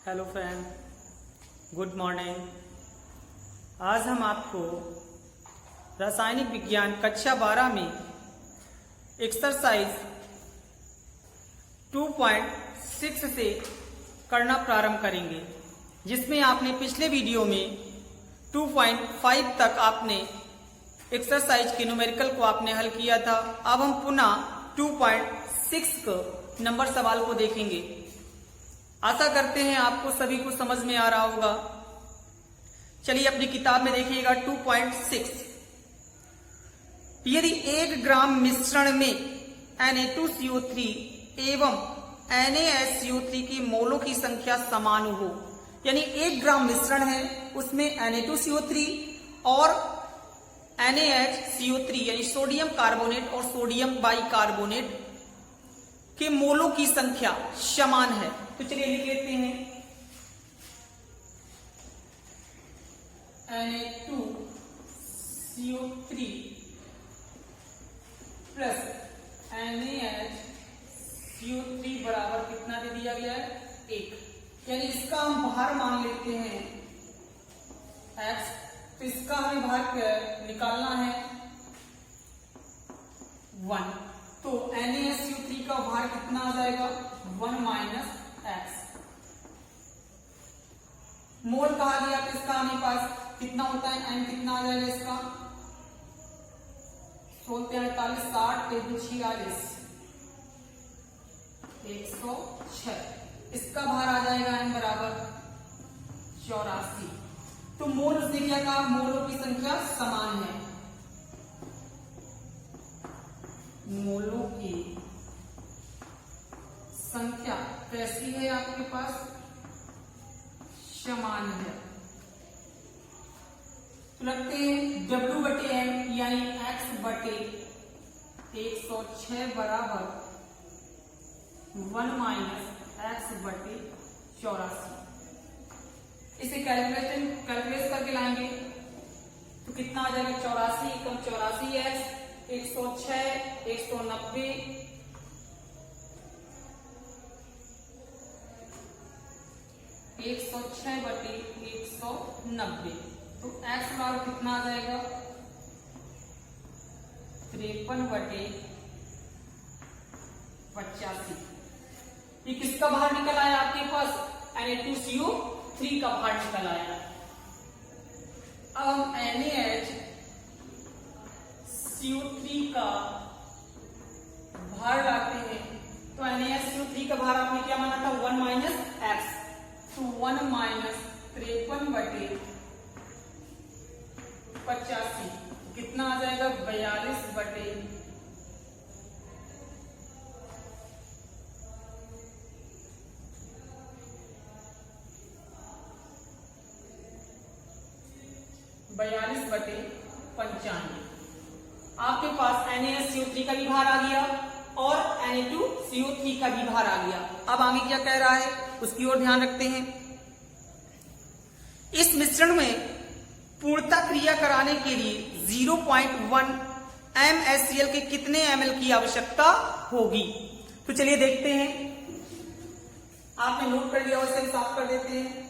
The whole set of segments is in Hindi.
Hello friend, good morning. आज हम आपको रासायनिक विज्ञान कक्षा 12 में एक्सरसाइज 2.6 से करना प्रारंभ करेंगे, जिसमें आपने पिछले वीडियो में 2.5 तक आपने एक्सरसाइज के न्यूमेरिकल को आपने हल किया था। अब हम पुनः 2.6 का नंबर सवाल को देखेंगे। आशा करते हैं आपको सभी को समझ में आ रहा होगा। चलिए अपनी किताब में देखिएगा 2.6। यदि 1 ग्राम मिश्रण में Na2CO3 एवं NaSCO3 की मोलों की संख्या समान हो, यानी 1 ग्राम मिश्रण है, उसमें Na2CO3 और NaHCO3 यानी सोडियम कार्बोनेट और सोडियम बाइकार्बोनेट के मोलों की संख्या समान है। तो चलिए लिख लेते हैं Na2CO3 प्लस NaHCO3 बराबर कितना दे दिया गया है? 1। यानी इसका हम भार मान लेते हैं x। तो इसका हमें भार निकालना है 1। तो NaSCO3 का भार कितना आ जाएगा? 1 माइनस x। मोल कहा गया तो इसका हमें पास कितना होता है? n कितना आ जाएगा इसका? 16, 48, 60, 46, 106। इसका भार आ जाएगा n बराबर 84। तो मोल उसने क्या कहा? मोलों की संख्या समान है। मोलों की संख्या कैसी है आपके पास? समान है। तो लगते हैं W/M यानी x/106 बराबर 1 माइनस x/84। इसे कैलकुलेट करके लाएंगे तो कितना आ जाएगा? 84 कम 84x 106 190 106/190। तो x बराबर कितना आ जाएगा? 53/85। ये किसका बाहर निकल आया आपके पास? Na2CO3 का बाहर निकल आया। अब हम NaHCO3 का भार लाते हैं। तो NaHCO3 का भार आपने क्या माना था? 1 माइनस x। तो 1 माइनस 53/85 कितना आ जाएगा? 42/82। आपके पास NaSCO3 का भी भार आ गया और Na2CO3 का भी भार आ गया। अब आगे क्या कह रहा है उसकी ओर ध्यान रखते हैं। इस मिश्रण में पूर्णता क्रिया कराने के लिए 0.1 mScl के कितने ml की आवश्यकता होगी? तो चलिए देखते हैं। आपने नोट कर लिया, उसे साफ कर देते हैं।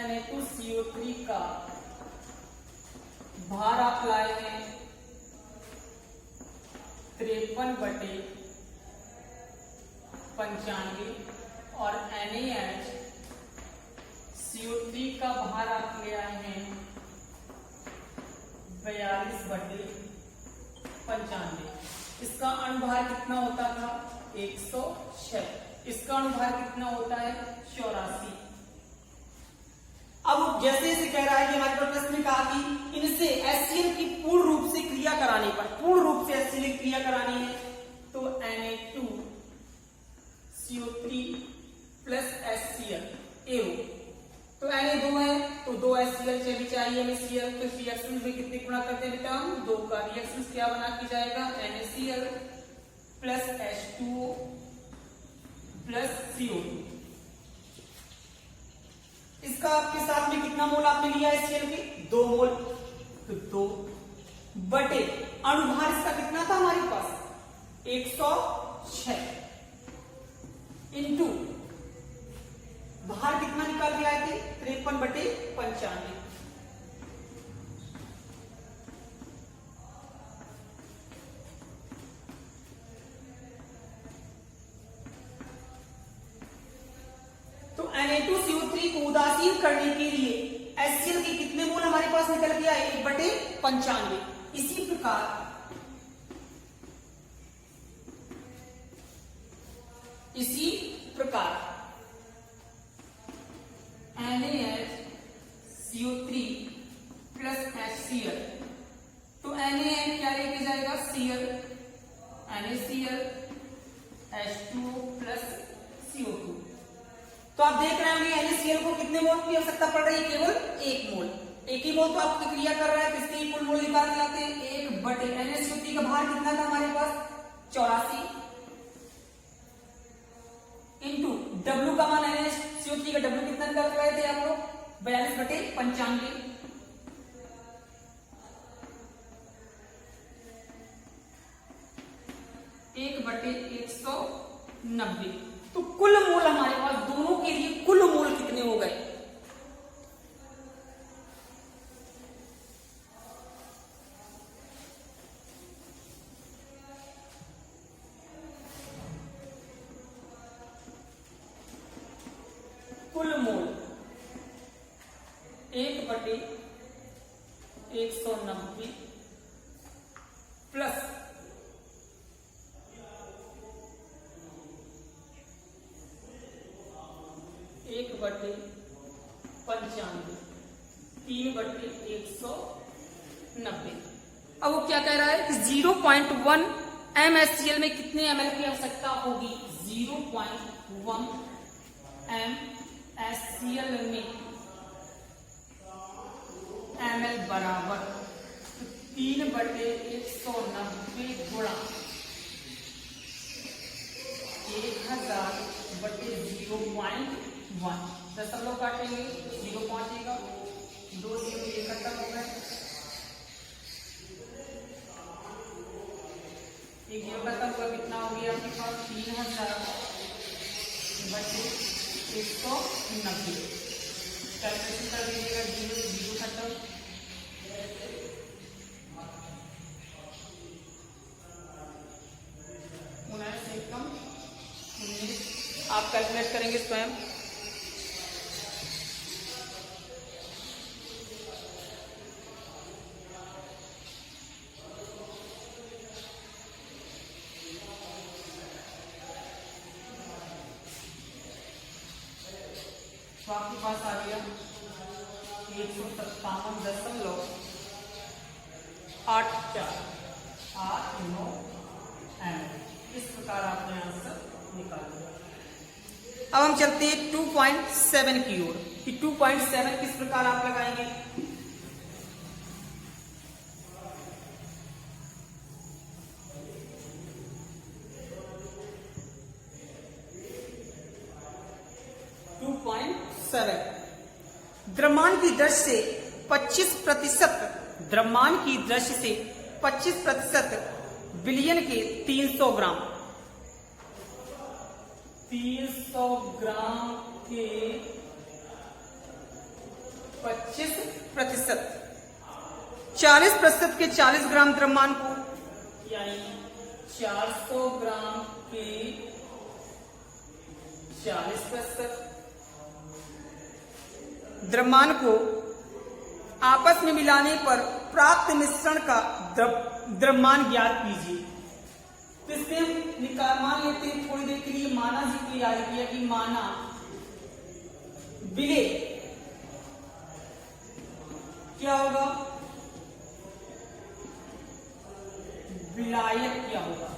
Na2CO3 का भार आप लाए हैं 53/95 और NaHCO3 का भार आप ले आए हैं 42/95। इसका अनुभार कितना होता था? 106। इसका अनुभार कितना होता है? 84। अब जैसे इसे कह रहा है कि हमारे प्रश्न में कहा कि इनसे HCl की पूर्ण रूप से क्रिया कराने पर, पूर्ण रूप से HCl की क्रिया करानी है तो Na2CO3 प्लस HCl एवं तो Na 2 है तो 2 HCl चाहिए हमें Cl। तो रिएक्शन में कितने गुणा करते हैं बेटा? हम 2 का। रिएक्शन क्या बना के जाएगा? NaCl। Plus H2O plus CO2। इसका आपके साथ में कितना मोल आपने लिया है HCl की? 2 मोल। तो 2 बटे अणुभार इसका कितना था हमारे पास? 106 इंटू भार कितना निकाल के आए थे? 53 बटे 95। तो Na2CO3 को उदासीन करने के लिए HCl के कितने मोल हमारे पास निकल के आए? 1 बटे 95। इसी प्रकार NaHCO3 प्लस HCl, तो Na क्या लेके जाएगा? Cl, NaCl H2O plus CO2। तो आप देख रहे होंगे NaCl को कितने मोल की आवश्यकता पड़ रही है? केवल 1 मोल। एक ही मोल तो आपकी क्रिया कर रहा है, तो इसके कुल मोल निकाल के लाते हैं। 1 बटे NaCO3 का भार कितना था हमारे पास? 84 इंटू W का मान NaCO3 का W कितना निकाल के लाए थे आप लोग? 42 बटे 95। एक बटे 190। तो कुल मोल हमारे पास दोनों के लिए कुल मोल कितने हो गए? कुल मोल 1 बटे 190 प्लस 1 बटे 95, 3 बटे 190। अब वो क्या कह रहा है कि 0.1 MSCl में कितने ml की आवश्यकता होगी? 0.1 MSCl में ml बराबर 3 बटे 190 गुणा 1000 बटे 0.1। दशमलव काटेंगे 0 पहुंचेगा, 2 0 इकट्ठा हो गए, एक 0 खत्म हुआ, कितना हो गया आपके पास? 3000 बटे 190। कैलकुलेशन कर दीजिएगा, 0 0 खत्म, आप कैलकुलेट करेंगे स्वयं। तो आपके पास आ गया 157.8489 ml। इस प्रकार आपने आंसर निकाल दिया। अब हम चलते हैं 2.7 की ओर कि 2.7 किस प्रकार आप लगाएंगे। द्रव्यमान की दृष्टि से 25%, द्रव्यमान की दृष्टि से 25% विलयन के 300 ग्राम, 300 ग्राम के 25%, 40% के 40 ग्राम द्रव्यमान को, यानी 400 ग्राम के 40% द्रव्यमान को आपस में मिलाने पर प्राप्त मिश्रण का द्रव्यमान ज्ञात कीजिए। तो इसमें हम मान लेते हैं, थोड़ी देर के लिए माना जी को याद किया कि माना विलेय क्या होगा, विलायक क्या होगा।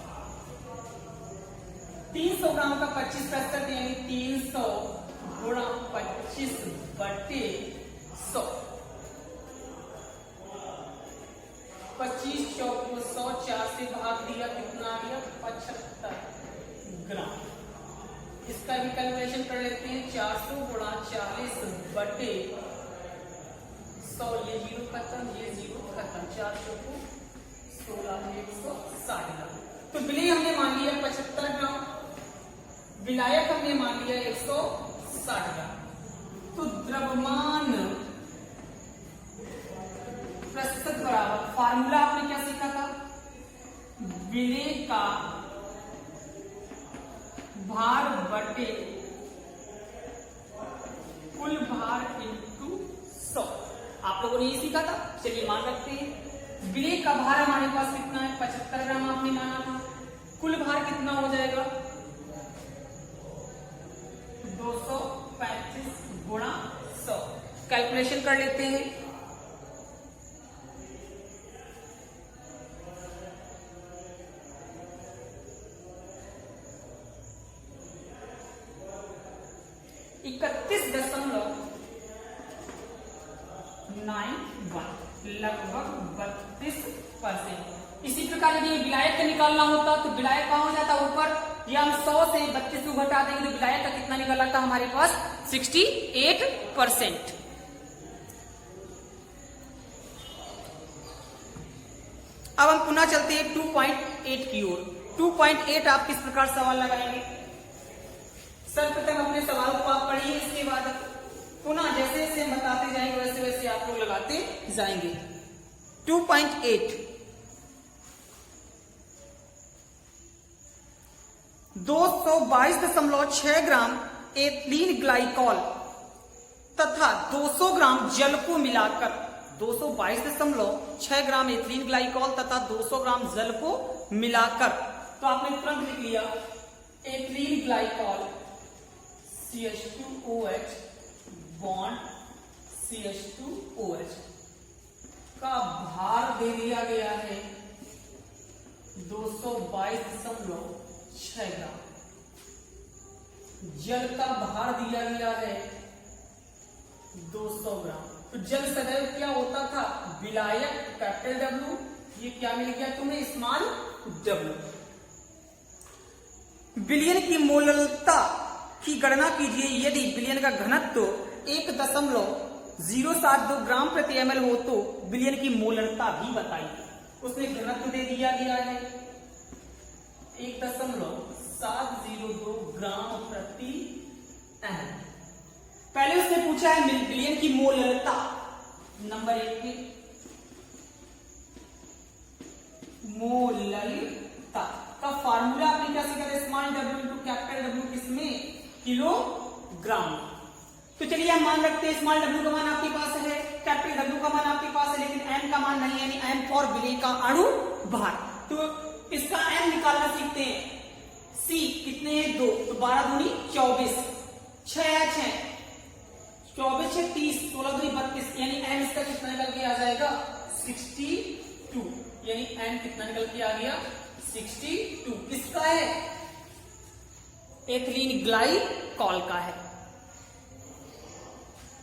300 ग्राम का 25% यानी 300 गुणा 25 बटे 100, 25 चौक को 100, 4 से भाग दिया, कितना आ गया? 75। इसका भी कैलकुलेशन कर लेते हैं। 400 गुणा 40 बटे 100, ये जीरो खत्म, ये जीरो खत्म, 400 को 16 160 ग्राम। तो विलेय हमने मान लिया 75 ग्राम, विलायक हमने मान लिया 160 ग्राम। तो द्रव्यमान प्रतिशत बराबर, फार्मूला आपने क्या सीखा था, विलेय का भार बटे कुल भार इंटू 100। आप लोगों ने ये सीखा था। चलिए मान रखते हैं, विलेय का भार हमारे पास कितना है, 75 ग्राम आपने माना था। कुल भार कितना हो जाएगा, 235 गुणा 100। कैलकुलेशन कर लेते हैं। लगभग 32%। इसी प्रकार यदि विलायक का निकालना होता तो विलायक कहां हो जाता, ऊपर। या हम 100 से 32 को घटा देंगे तो विलायक का कितना निकल आता हमारे पास, 68%। अब हम पुनः चलते हैं 2.8 की ओर। 2.8 आप किस प्रकार सवाल लगाएंगे, सर्वप्रथम अपने सवाल को आप पढ़िए, इसके बाद पुनः जैसे जैसे हम बताते जाएंगे वैसे वैसे आप लोग लगाते जाएंगे। 2.8 222.6 ग्राम एथिलीन ग्लाइकॉल तथा 200 ग्राम जल को मिलाकर, 222.6 ग्राम एथिलीन ग्लाइकॉल तथा 200 ग्राम जल को मिलाकर, तो आपने तुरंत लिख लिया ethylene glycol CH2OH bond CH2OH का भार दे दिया गया है 222.6 ग्राम। जल का भार दिया गया है 200 ग्राम। तो जल सदैव क्या होता था, विलायक कैपिटल W, ये क्या मिल गया तुम्हें, स्मॉल W। विलयन की मोलरता की गणना कीजिए यदि विलयन का घनत्व 1.072 ग्राम प्रति ml हो तो विलयन की मोलरता भी बताइए। उसने घनत्व दे दिया गया है 1.702 ग्राम प्रति ml। पहले उसने पूछा है विलयन की मोलरता, नंबर 1 पे मोलरता का फार्मूला आपने क्या सीखा था, small w into capital W, किसमें, किलोग्राम। तो चलिए हम मान रखते हैं स्मॉल w का मान आपके पास है, कैपिटल W का मान आपके पास है, लेकिन m का मान नहीं, यानी m फॉर विलेय का अणु भार। तो इसका m निकालना सीखते हैं। c कितने हैं, 2, तो 12 दूनी 24, 6 है 6, 24 6 30, 16 दूनी 32, यानी m इसका कितना निकल के आ जाएगा, 62, यानी m कितना निकल के आ गया, 62। किसका है, एथिलीन ग्लाइकॉल का है।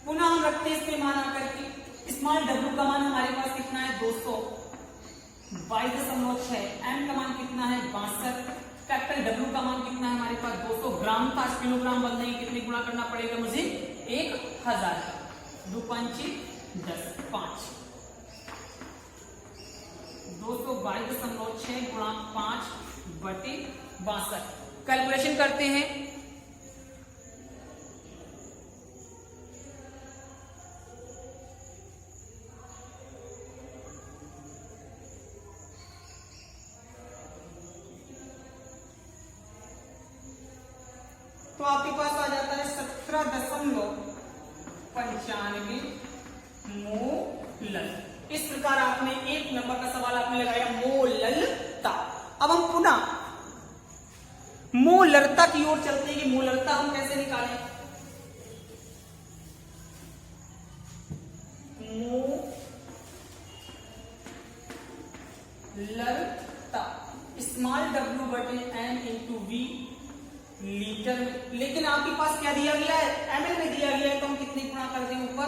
पुनः हम रखते हैं इसके मान आकर के, स्मॉल w का मान हमारे पास कितना है, 222.6, m का मान कितना है, 62, कैपिटल W का मान कितना है हमारे पास, 200 ग्राम का किलोग्राम बनने के कितने गुणा करना पड़ेगा मुझे, 1000, 2 5 10 5, 222.6 गुणा 5 बटे 62। कैलकुलेशन करते हैं। तो आपके पास आ जाता है 17.95 मोलर। इस प्रकार आपने एक नंबर का सवाल आपने लगाया मोलरता। अब हम पुनः मोलरता की ओर चलते हैं कि मोलरता हम कैसे निकालें। मोलरता स्मॉल w बटे m इंटू वी लीटर में, लेकिन आपके पास क्या दिया गया है, ml में दिया गया है, तो हम कितने गुणा कर दें ऊपर,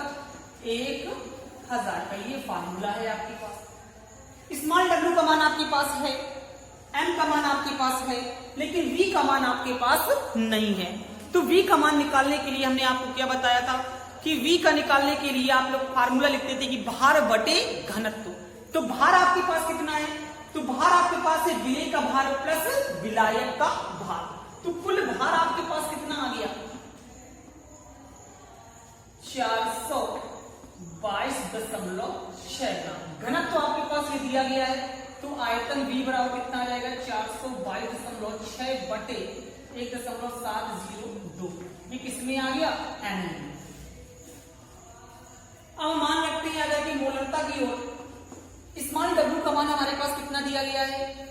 1000 का ये फार्मूला है आपके पास। स्मॉल w का मान आपके पास है m का मान आपके पास है लेकिन v का मान आपके पास नहीं है। तो v का मान निकालने के लिए हमने आपको क्या बताया था कि v का निकालने के लिए आप लोग फार्मूला लिखते थे कि भार बटे घनत्व। तो भार आपके पास कितना है, तो भार आपके पास है विलेय का भार प्लस विलायक का भार। तो कुल भार आपके पास कितना आ गया 422.6 ग्राम। घनत्व आपके पास ये दिया गया है तो आयतन V बराबर कितना आ जाएगा 422.6 बटे 1.702। ये किसमें आ गया n में। अब मान रखते हैं अगर कि मोलरता की ओर स्मॉल w का मान हमारे पास कितना दिया गया है,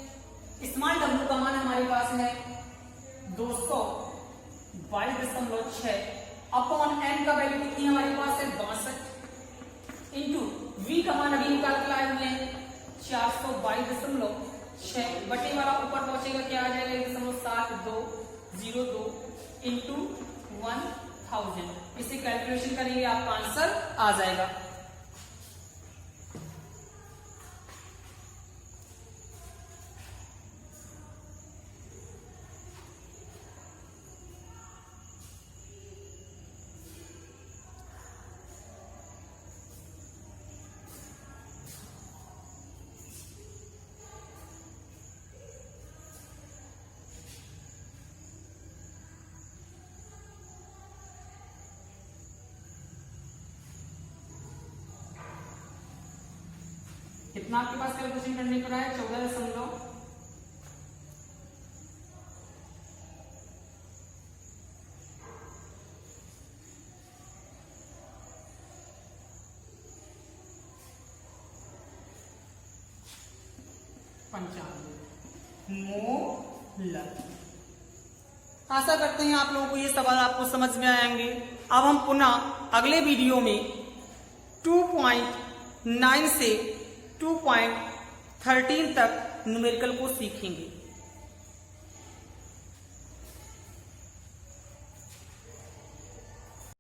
स्मॉल w का मान हमारे पास है 222.6 अपॉन n का वैल्यू कितनी हमारे पास है 62 इंटू v का मान अभी निकाल के लाए हमने 422.6 बटे वाला ऊपर पहुंचेगा क्या आ जाएगा 1.7202 इंटू 1000। इसे कैलकुलेशन करेंगे आपका आंसर आ जाएगा। कितना आपके पास कैलकुलेशन करने पर आया 14.95 मोलर। आशा करते हैं आप लोगों को ये सवाल आपको समझ में आएंगे। अब हम पुनः अगले वीडियो में 2.9 से 2.13 तक न्यूमेरिकल को सीखेंगे।